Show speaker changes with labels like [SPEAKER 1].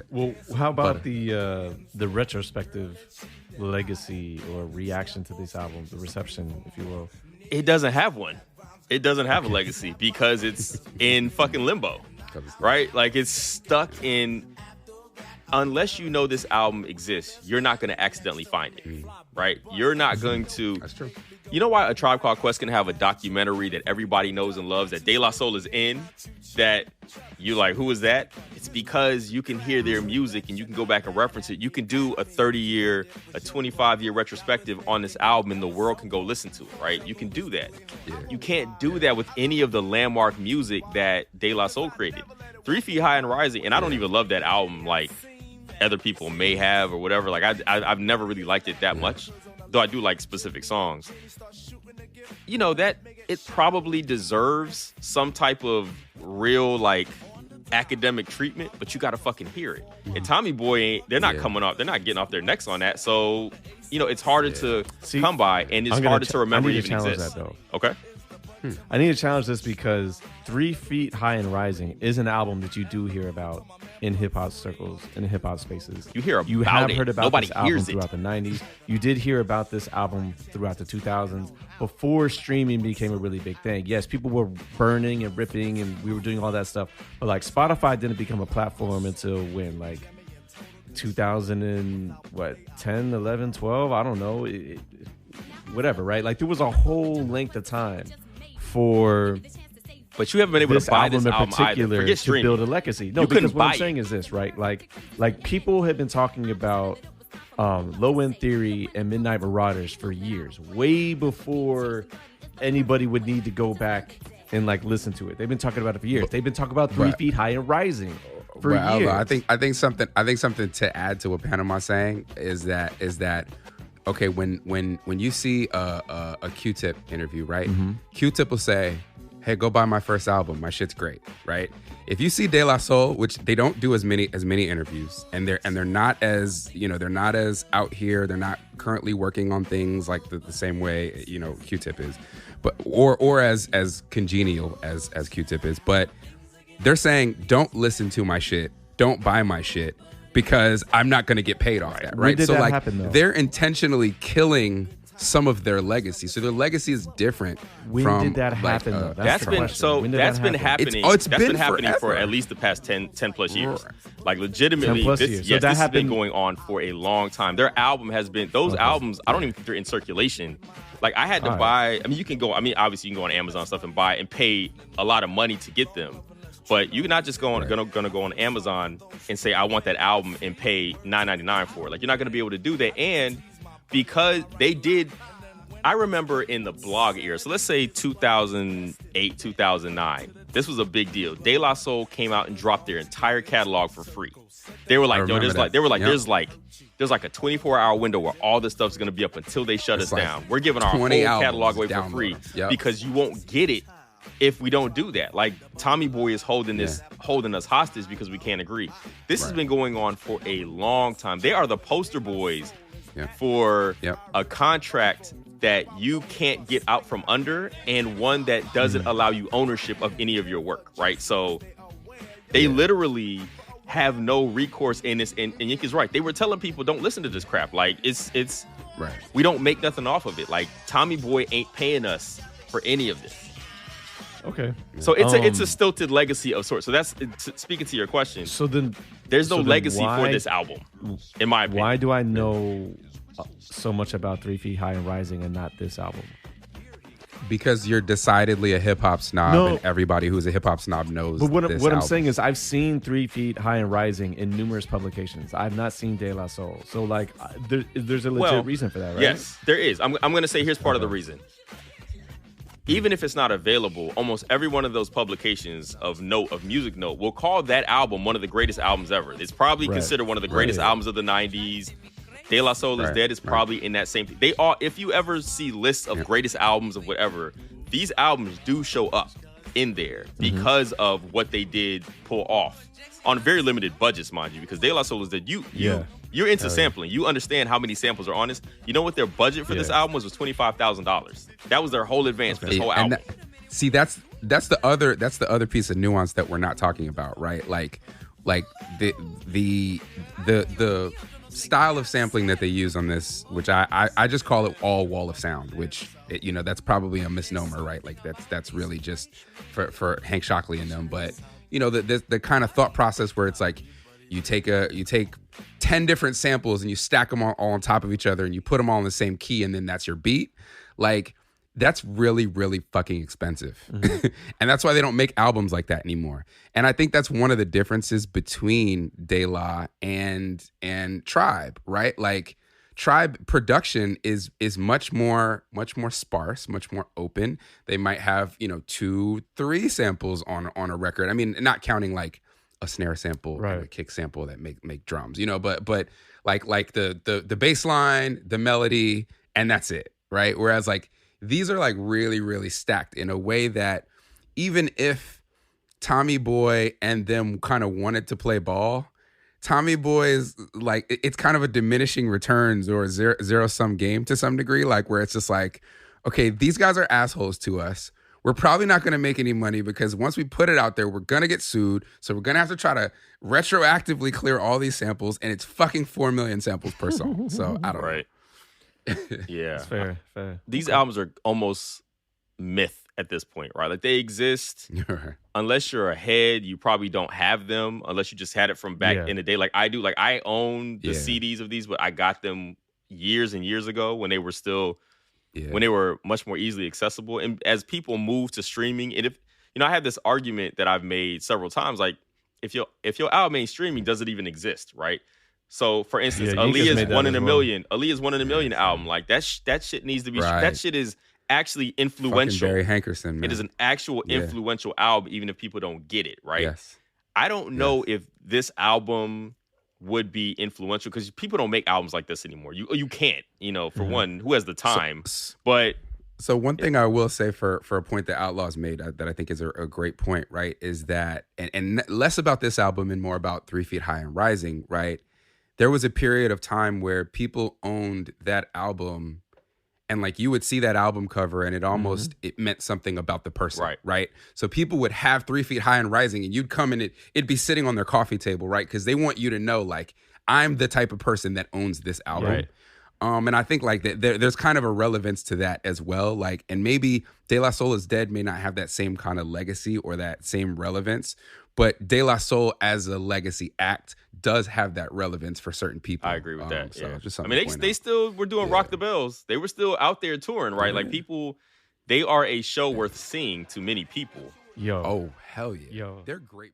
[SPEAKER 1] Well, how about the retrospective legacy or reaction to this album, the reception, if you will?
[SPEAKER 2] It doesn't have one. It doesn't have a legacy because it's in fucking limbo, right? Like it's stuck in. Unless you know this album exists, you're not going to accidentally find it, right? You're not going to.
[SPEAKER 3] That's true.
[SPEAKER 2] You know why A Tribe Called Quest can have a documentary that everybody knows and loves, that De La Soul is in, that you like, who is that? It's because you can hear their music and you can go back and reference it. You can do a 30-year, a 25-year retrospective on this album and the world can go listen to it, right? You can do that. Yeah. You can't do that with any of the landmark music that De La Soul created. 3 Feet High and Rising, and I don't even love that album like other people may have or whatever. Like I've never really liked it that much, though I do like specific songs. You know, that it probably deserves some type of real like academic treatment, but you gotta fucking hear it. And Tommy Boy, they're not coming off, they're not getting off their necks on that. So, you know, it's harder to come by and it's harder to remember it even exists. That, though. Okay.
[SPEAKER 1] I need to challenge this because 3 Feet High and Rising is an album that you do hear about in hip hop circles, in hip hop spaces.
[SPEAKER 2] You hear about it.
[SPEAKER 1] You have heard about
[SPEAKER 2] Nobody
[SPEAKER 1] this album
[SPEAKER 2] hears
[SPEAKER 1] throughout the 90s. You did hear about this album throughout the 2000s before streaming became a really big thing. Yes, people were burning and ripping and we were doing all that stuff. But like Spotify didn't become a platform until when? Like 2010, 11, 12? I don't know. Whatever, right? Like there was a whole length of time for,
[SPEAKER 2] but you haven't been able to buy this album in particular
[SPEAKER 1] to build a legacy. No, because what I'm saying is this, right? Like people have been talking about Low End Theory and Midnight Marauders for years, way before anybody would need to go back and like listen to it. They've been talking about it for years. They've been talking about 3 Feet High and Rising for years.
[SPEAKER 3] I think something to add to what Panama's saying is that. Okay, when you see a Q-Tip interview, right? Q-Tip will say, "Hey, go buy my first album. My shit's great," right? If you see De La Soul, which they don't do as many interviews, and they're not as they're not as out here. They're not currently working on things like the same way Q-Tip is, but or as congenial as Q-Tip is. But they're saying, "Don't listen to my shit. Don't buy my shit." Because I'm not going to get paid off that, right?
[SPEAKER 1] When did that happen, though?
[SPEAKER 3] They're intentionally killing some of their legacy. So their legacy is different.
[SPEAKER 1] When did that happen, though?
[SPEAKER 2] That's been happening. That's been happening for at least the past 10 plus years. Like legitimately, this has been going on for a long time. Their album has been, those albums, I don't even think they're in circulation. Like I had to buy, obviously you can go on Amazon stuff and buy and pay a lot of money to get them. But you're not just gonna go on Amazon and say I want that album and pay $9.99 for it. Like you're not gonna be able to do that. And because they did, I remember in the blog era. So let's say 2008, 2009. This was a big deal. De La Soul came out and dropped their entire catalog for free. They were like, there's like a 24-hour window where all this stuff's gonna be up until they shut us down. We're giving our whole catalog away for free because you won't get it if we don't do that. Like Tommy Boy is holding us hostage because we can't agree. This has been going on for a long time. They are the poster boys for a contract that you can't get out from under and one that doesn't allow you ownership of any of your work, right? So they literally have no recourse in this. And Yankees right. They were telling people, don't listen to this crap. Like it's
[SPEAKER 3] right.
[SPEAKER 2] We don't make nothing off of it. Like Tommy Boy ain't paying us for any of this.
[SPEAKER 1] Okay.
[SPEAKER 2] So it's a stilted legacy of sorts. So that's speaking to your question.
[SPEAKER 1] So then
[SPEAKER 2] there's no legacy for this album, in my opinion.
[SPEAKER 1] Why do I know so much about 3 Feet High and Rising and not this album?
[SPEAKER 3] Because you're decidedly a hip hop snob, and everybody who's a hip hop snob knows.
[SPEAKER 1] But what I'm saying is, I've seen 3 Feet High and Rising in numerous publications. I've not seen De La Soul. So like, there's a legit reason for that, right?
[SPEAKER 2] Yes, there is. I'm going to say here's part of the reason. Even if it's not available, almost every one of those publications of music note, will call that album one of the greatest albums ever. It's probably considered one of the greatest albums of the 90s. De La Soul is Dead is probably in that same thing. They are, if you ever see lists of greatest albums of whatever, these albums do show up in there because of what they did pull off on very limited budgets, mind you, because De La Soul is Dead. You're into sampling. You understand how many samples are on this. You know what their budget for this album was $25,000. That was their whole advance for this whole album.
[SPEAKER 3] That's the other piece of nuance that we're not talking about, right? Like like the style of sampling that they use on this, which I just call it all wall of sound, which that's probably a misnomer, right? Like that's really just for Hank Shockley and them. But the kind of thought process where it's like you take 10 different samples and you stack them all on top of each other and you put them all in the same key and then that's your beat. Like that's really, really fucking expensive. Mm-hmm. And that's why they don't make albums like that anymore. And I think that's one of the differences between De La and Tribe, right? Like Tribe production is much more sparse, much more open. They might have, 2-3 samples on a record. I mean, not counting like a snare sample and a kick sample that make drums, but like the bass line, the melody, and that's it, right? Whereas like these are like really, really stacked in a way that even if Tommy Boy and them kind of wanted to play ball, Tommy Boy is like, it's kind of a diminishing returns or a zero-sum game to some degree, like where it's just like, okay, these guys are assholes to us. We're probably not going to make any money because once we put it out there, we're going to get sued. So we're going to have to try to retroactively clear all these samples, and it's fucking 4 million samples per song. So I don't know.
[SPEAKER 2] Yeah.
[SPEAKER 1] That's fair.
[SPEAKER 2] These albums are almost myth at this point, right? Like they exist. Unless you're ahead, you probably don't have them unless you just had it from back in the day. Like I do. Like I own the CDs of these, but I got them years and years ago when they were still when they were much more easily accessible. And as people move to streaming, and if I have this argument that I've made several times, like if your album ain't streaming, does it even exist, right? So, for instance, Aaliyah's 1 in a Million. Aaliyah's 1 in a Million album, like that shit needs to be. That shit is actually influential.
[SPEAKER 3] Fucking Barry Hankerson, man.
[SPEAKER 2] It is an actual influential album, even if people don't get it, right?
[SPEAKER 3] Yes.
[SPEAKER 2] I don't know if this album would be influential because people don't make albums like this anymore. You can't, for one, who has the time?
[SPEAKER 3] So one thing I will say for a point that Outlaw's made that I think is a great point, right, is that, and less about this album and more about 3 Feet High and Rising, right? There was a period of time where people owned that album and like you would see that album cover and it almost, it meant something about the person, right? So people would have 3 Feet High and Rising and you'd come and it'd be sitting on their coffee table, right? Because they want you to know like, I'm the type of person that owns this album.
[SPEAKER 1] Right.
[SPEAKER 3] And I think like there's kind of a relevance to that as well. Like, and maybe De La Soul is Dead may not have that same kind of legacy or that same relevance, but De La Soul as a legacy act does have that relevance for certain people.
[SPEAKER 2] I agree with that.
[SPEAKER 3] So just
[SPEAKER 2] they still were doing Rock the Bells. They were still out there touring, right? Like people, they are a show worth seeing to many people.
[SPEAKER 3] Oh, hell yeah. They're great.